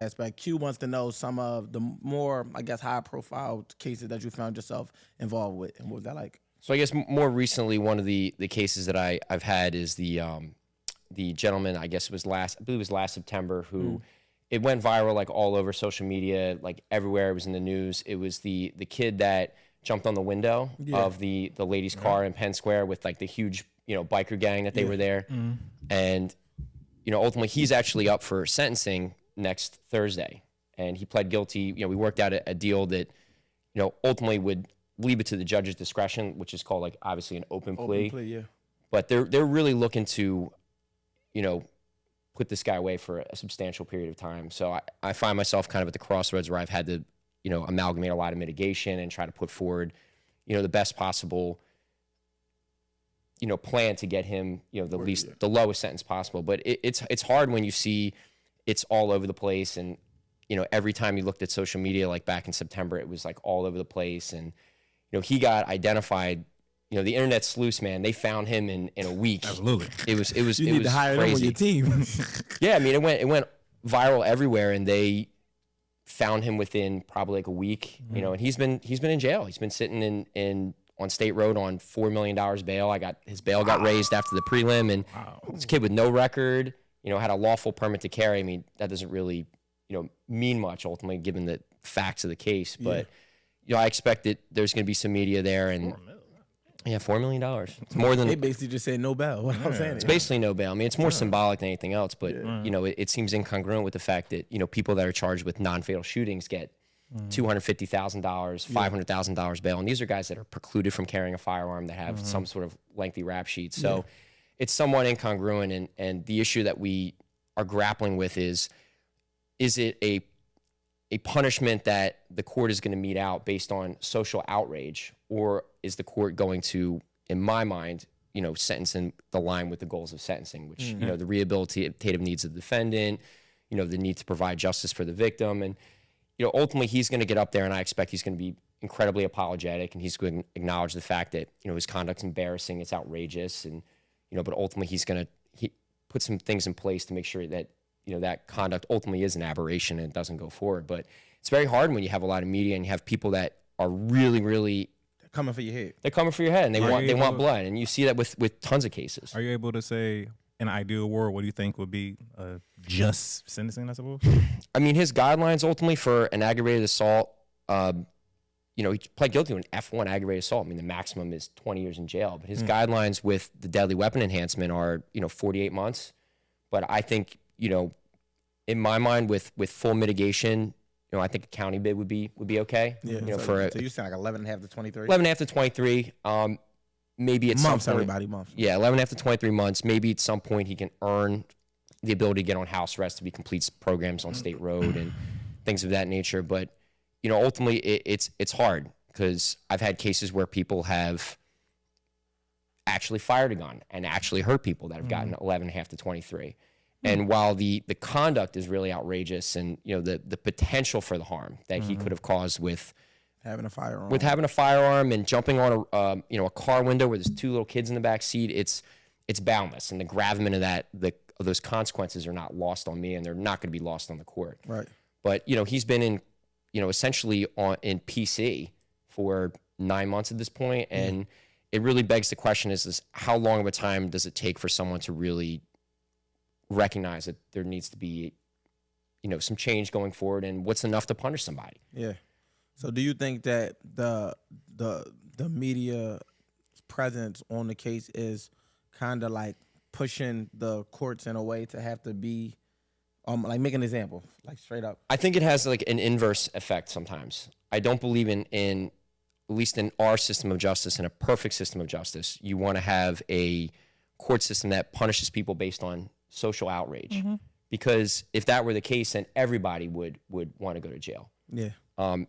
aspect. Q wants to know some of the more, I guess, high-profile cases that you found yourself involved with, and what was that like? So I guess more recently, one of the cases that I've had is the gentleman, I guess it was I believe it was last September, who it went viral like all over social media, like everywhere. It was in the news. It was the kid that jumped on the window of the lady's car in Penn Square with like the huge, biker gang that they were there. And, ultimately he's actually up for sentencing next Thursday. And he pled guilty. We worked out a deal that, ultimately would leave it to the judge's discretion, which is called like obviously an open plea. But they're really looking to, put this guy away for a substantial period of time. So I find myself kind of at the crossroads where I've had to, amalgamate a lot of mitigation and try to put forward, the best possible, plan to get him, the lowest sentence possible. But it's hard when you see it's all over the place. And, every time you looked at social media, like back in September, it was like all over the place. And, he got identified. The internet sleuths, man, they found him in a week. Absolutely. It was You need to hire them on your team. Yeah, I mean, it went viral everywhere, and they found him within probably like a week. And he's been in jail. He's been sitting in on State Road on $4 million bail. His bail got raised after the prelim, and this kid with no record, had a lawful permit to carry. I mean, that doesn't really, mean much ultimately given the facts of the case. But I expect that there's going to be some media there, and $4 million. It's more than they basically just said no bail. What I'm saying, it's basically no bail. I mean, it's more symbolic than anything else. But it seems incongruent with the fact that people that are charged with non-fatal shootings get $250,000, $500,000 bail, and these are guys that are precluded from carrying a firearm, that have some sort of lengthy rap sheet. So it's somewhat incongruent. And the issue that we are grappling with is it a punishment that the court is going to mete out based on social outrage, or is the court going to, in my mind, sentence in the line with the goals of sentencing, which, the rehabilitative needs of the defendant, the need to provide justice for the victim. And, ultimately he's going to get up there, and I expect he's going to be incredibly apologetic, and he's going to acknowledge the fact that, his conduct's embarrassing, it's outrageous. And, but ultimately he's going to put some things in place to make sure that, that conduct ultimately is an aberration and it doesn't go forward. But it's very hard when you have a lot of media and you have people that are really, really coming for your head. They're coming for your head, and they want blood, and you see that with tons of cases. Are you able to say, in an ideal world, what do you think would be just sentencing, I suppose? I mean, his guidelines ultimately for an aggravated assault, he pled guilty to an F1 aggravated assault. I mean, the maximum is 20 years in jail. But his guidelines with the deadly weapon enhancement are, 48 months. But I think, in my mind, with full mitigation, I think a county bid would be okay. Yeah. So you sound like 11.5 to 23. 11.5 to 23. Maybe at months, some point, everybody months. Yeah, 11.5 to 23 months. Maybe at some point he can earn the ability to get on house arrest if he completes programs on State Road and things of that nature. But ultimately it's hard, because I've had cases where people have actually fired a gun and actually hurt people that have gotten 11.5 to 23. And while the conduct is really outrageous, and the potential for the harm that he could have caused with having a firearm and jumping on a car window where there's two little kids in the back seat, it's boundless, and the gravamen of those consequences are not lost on me, and they're not going to be lost on the court. Right. But he's been in essentially in PC for 9 months at this point, and it really begs the question: is how long of a time does it take for someone to really recognize that there needs to be, some change going forward, and what's enough to punish somebody? Yeah. So do you think that the media presence on the case is kind of like pushing the courts in a way to have to be, like, make an example, like straight up? I think it has like an inverse effect sometimes. I don't believe in at least in our system of justice, in a perfect system of justice, you want to have a court system that punishes people based on social outrage. Because if that were the case, then everybody would want to go to jail. Yeah.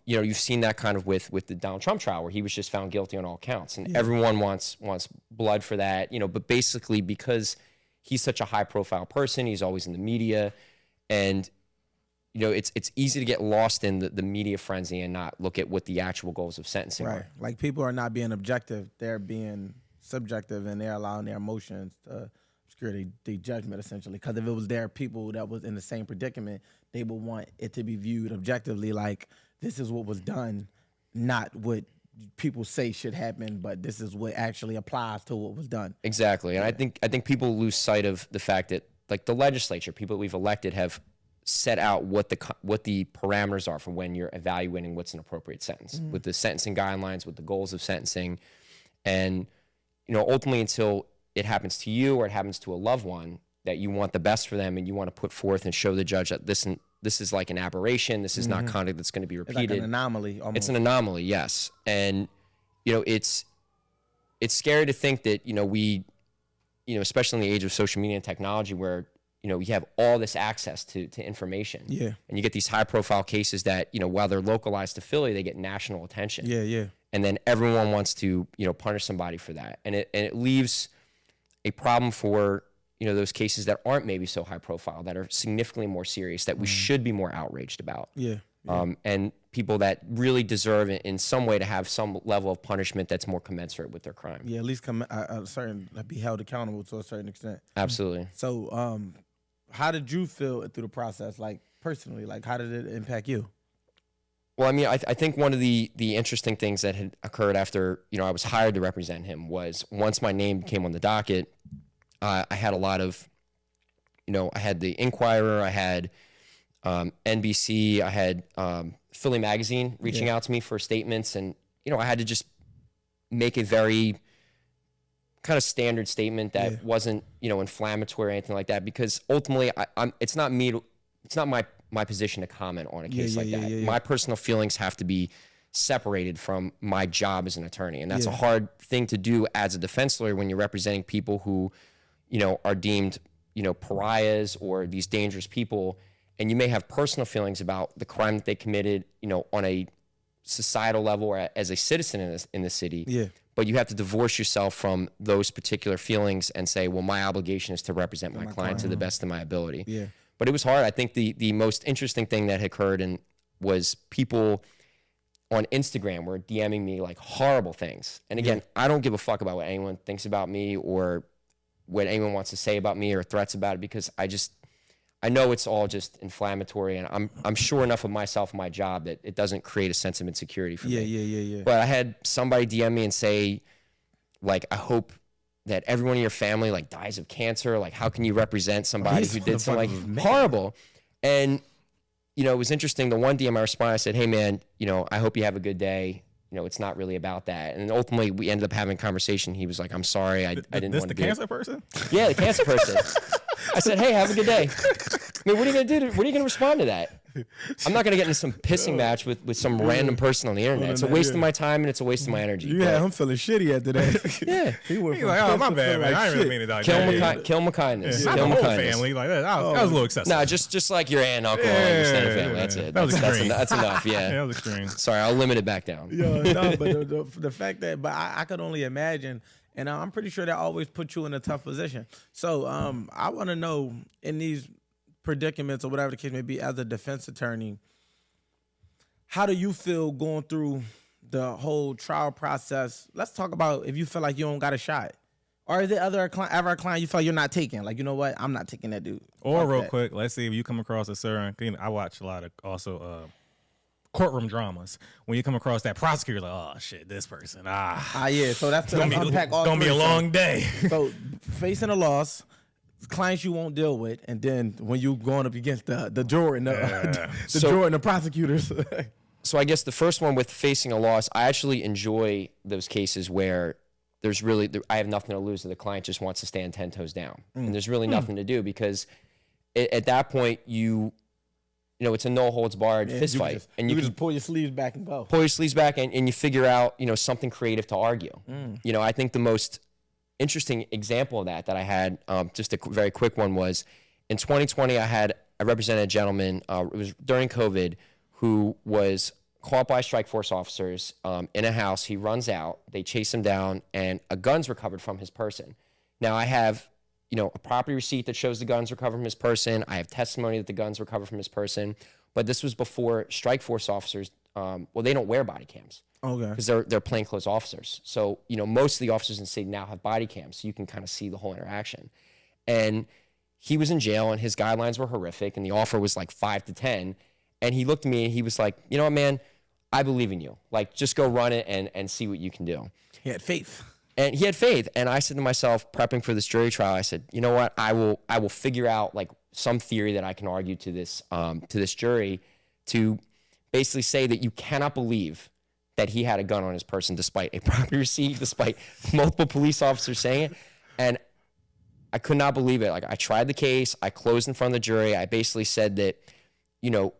You've seen that kind of with the Donald Trump trial, where he was just found guilty on all counts, and everyone wants blood for that. But basically, because he's such a high profile person, he's always in the media, and it's easy to get lost in the media frenzy and not look at what the actual goals of sentencing are. Like, people are not being objective; they're being subjective, and they're allowing their emotions to the judgment essentially. Because if it was their people that was in the same predicament, they would want it to be viewed objectively, like this is what was done, not what people say should happen, but this is what actually applies to what was done. Exactly. And I think people lose sight of the fact that, like, the legislature, people that we've elected, have set out what the parameters are for when you're evaluating what's an appropriate sentence, with the sentencing guidelines, with the goals of sentencing. And, ultimately, until it happens to you or it happens to a loved one, that you want the best for them and you want to put forth and show the judge that this is like an aberration. This is not conduct that's going to be repeated. It's like an anomaly. Almost. It's an anomaly, yes. And, it's scary to think that, we, especially in the age of social media and technology where, you have all this access to information. Yeah. And you get these high profile cases that, while they're localized to Philly, they get national attention. Yeah, yeah. And then everyone wants to, punish somebody for that. And it leaves a problem for, those cases that aren't maybe so high profile, that are significantly more serious, that we should be more outraged about. Yeah. And people that really deserve in some way to have some level of punishment that's more commensurate with their crime. Yeah, at least be held accountable to a certain extent. Absolutely. So, how did you feel through the process, like personally? Like, how did it impact you? Well, I mean, I think one of the interesting things that had occurred after, I was hired to represent him was, once my name came on the docket, I had a lot of, I had the Inquirer, I had NBC, I had Philly Magazine reaching out to me for statements. And, I had to just make a very kind of standard statement that wasn't, inflammatory or anything like that, because ultimately it's not my position to comment on a case like that. My personal feelings have to be separated from my job as an attorney. And that's a hard thing to do as a defense lawyer when you're representing people who, are deemed, pariahs or these dangerous people. And you may have personal feelings about the crime that they committed, on a societal level or as a citizen in the city. Yeah. But you have to divorce yourself from those particular feelings and say, well, my obligation is to represent my client to the best of my ability. Yeah. But it was hard. I think the most interesting thing that occurred was people on Instagram were DMing me like horrible things. And again, I don't give a fuck about what anyone thinks about me or what anyone wants to say about me or threats about it, because I know it's all just inflammatory, and I'm sure enough of myself and my job that it doesn't create a sense of insecurity for me. Yeah. But I had somebody DM me and say, like, I hope that everyone in your family like dies of cancer. Like, how can you represent somebody who did something like horrible? And, it was interesting. The one DM I responded, I said, hey man, I hope you have a good day. It's not really about that. And ultimately we ended up having a conversation. He was like, I'm sorry. I didn't want to do it. The cancer person? Yeah, the cancer person. I said, hey, have a good day. I mean, what are you going to do? What are you going to respond to that? I'm not going to get into some pissing match with some random person on the internet. It's a waste of my time and it's a waste of my energy. Yeah, I'm feeling shitty after that. Yeah. He's like, oh, my bad, man. I didn't really mean to die. Kill my kindness. Yeah. Kill my my whole kindness. family. Like, that was a little excessive. No, just like your aunt and uncle and your extended family. That's it. That was extreme. That's enough, yeah. That was extreme. Sorry, I'll limit it back down. Yeah, no, but the fact that, I could only imagine, and I'm pretty sure that always puts you in a tough position. So I want to know, in these predicaments or whatever the case may be, as a defense attorney, how do you feel going through the whole trial process? Let's talk about if you feel like you don't got a shot. Or is it ever a client you feel like you're not taking? Like, you know what? I'm not taking that dude. Or Fuck real that. quick, let's see if you come across a certain, I watch a lot of also courtroom dramas. When you come across that prosecutor, like, oh shit, this person. Yeah. So that's to unpack all. It's gonna be a long day. So facing a loss, clients you won't deal with, and then when you going up against the juror and juror and the prosecutors. So I guess the first one with facing a loss, I actually enjoy those cases where I have nothing to lose, and the client just wants to stand 10 toes down, and there's really nothing to do, because at that point it's a no holds barred fist fight, and you can just pull your sleeves back and go. Pull your sleeves back, and you figure out something creative to argue. I think the most interesting example of that I had, just a very quick one, was in 2020. I represented a gentleman. It was during COVID, who was caught by strike force officers in a house. He runs out, they chase him down, and a gun's recovered from his person. Now I have, a property receipt that shows the guns recovered from his person. I have testimony that the guns recovered from his person. But this was before strike force officers, they don't wear body cams. Okay. Because they're plainclothes officers. So, most of the officers in the city now have body cams, so you can kind of see the whole interaction. And he was in jail and his guidelines were horrific and the offer was like 5 to 10. And he looked at me and he was like, you know what, man, I believe in you. Like, just go run it and see what you can do. He had faith. And he had faith. And I said to myself, prepping for this jury trial, I said, you know what, I will figure out like some theory that I can argue to this jury to basically say that you cannot believe that he had a gun on his person despite a property receipt, despite multiple police officers saying it. And I could not believe it. Like, I tried the case, I closed in front of the jury. I basically said that, you know,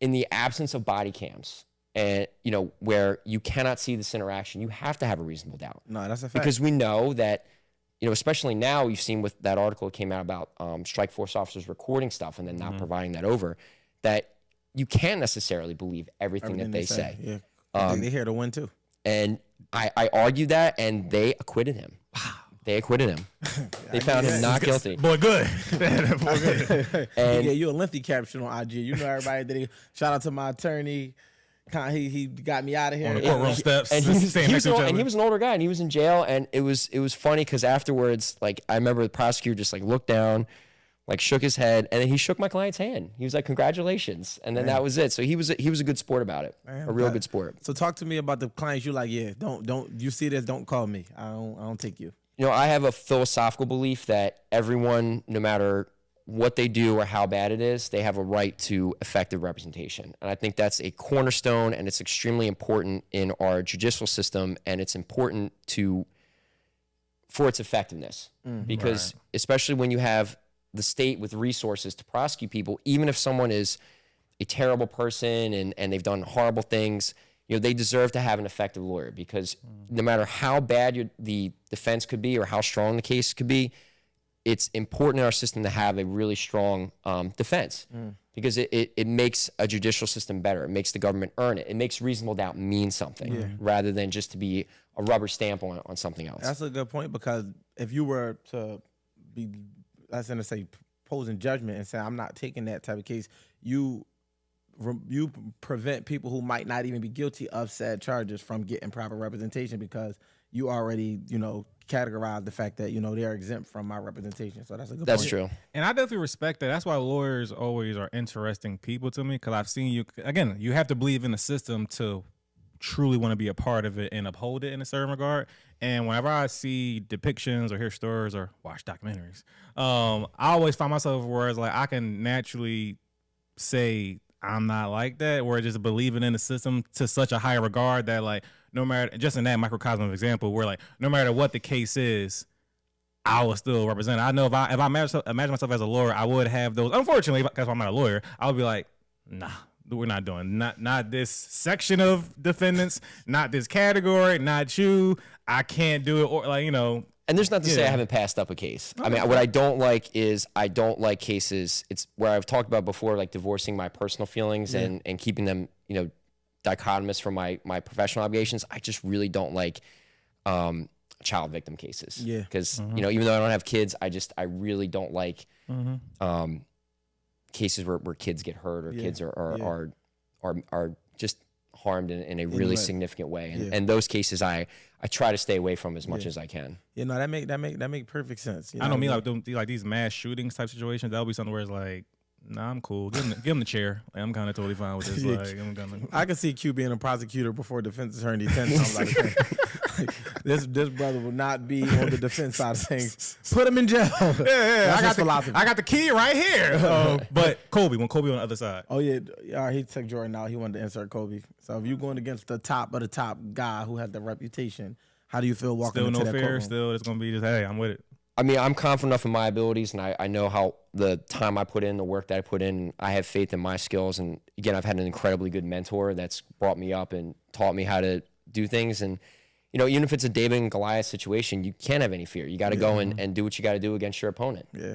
in the absence of body cams and, you know, where you cannot see this interaction, you have to have a reasonable doubt. No, that's a fact. Because we know that, you know, especially now, you've seen with that article that came out about strike force officers recording stuff and then not providing that over, that you can't necessarily believe everything that they say. Yeah. They're here to win too. And I argued that, and they acquitted him. Wow. They acquitted him. They found him not guilty. Boy, good. And yeah, you a lengthy caption on IG. You know everybody did. Shout out to my attorney. He got me out of here On the courtroom steps. And he was an older guy, and he was in jail. And it was funny because afterwards, like, I remember the prosecutor just like looked down, like shook his head, and then he shook my client's hand. He was like, "Congratulations," and then that was it. So he was a good sport about it, a real good sport. So talk to me about the clients you like. Yeah, don't you see this? Don't call me. I don't take you. You know, I have a philosophical belief that everyone, no matter what they do or how bad it is, they have a right to effective representation. And I think that's a cornerstone, and it's extremely important in our judicial system, and it's important for its effectiveness. Because especially when you have the state with resources to prosecute people, even if someone is a terrible person and they've done horrible things, you know, they deserve to have an effective lawyer, because no matter how bad the defense could be or how strong the case could be, it's important in our system to have a really strong defense, because it makes a judicial system better. It makes the government earn it. It makes reasonable doubt mean something rather than just to be a rubber stamp on something else. That's a good point, because if you were to be, let's say, posing judgment and say, I'm not taking that type of case, you prevent people who might not even be guilty of said charges from getting proper representation, because you already, you know, categorize the fact that, you know, they're exempt from my representation. So that's a good point. That's true. And I definitely respect that. That's why lawyers always are interesting people to me, because I've seen you, again, you have to believe in the system to truly want to be a part of it and uphold it in a certain regard. And whenever I see depictions or hear stories or watch documentaries, I always find myself where it's like I can naturally say I'm not like that, or just believing in the system to such a high regard that, like, no matter, just in that microcosm of example, where, like, no matter what the case is, I will still represent it. I know if I imagine myself as a lawyer, I would have those. Unfortunately, because I'm not a lawyer, I would be like, nah, we're not doing not this section of defendants, not this category, not you. I can't do it, or, like, you know. And there's not to say I haven't passed up a case. I mean, what I don't like is I don't like cases. It's where I've talked about before, like divorcing my personal feelings and keeping them, you know, dichotomous from my professional obligations. I just really don't like child victim cases. Yeah. Because, you know, even though I don't have kids, I really don't like cases where kids get hurt or kids are just harmed in a really significant way. And those cases I try to stay away from as much as I can. You know, that make perfect sense. You I know me, like these mass shootings type situations, that'll be something where it's like, nah, I'm cool. Give him the chair. Like, I'm kind of totally fine with this. Like, I can see Q being a prosecutor before defense attorney 10 times out of 10. This brother will not be on the defense side of things. Put him in jail. Yeah. I got the key right here. But Kobe, when Kobe on the other side. Oh yeah, all right, he took Jordan out. He wanted to insert Kobe. So if you're going against the top of the top guy who has the reputation, how do you feel walking into that courtroom? Still no fear. Still, it's gonna be just, hey, I'm with it. I mean, I'm confident enough in my abilities, and I know how the time I put in, the work that I put in. I have faith in my skills, and again, I've had an incredibly good mentor that's brought me up and taught me how to do things. And you know, even if it's a David and Goliath situation, you can't have any fear. You got to go and do what you got to do against your opponent. Yeah.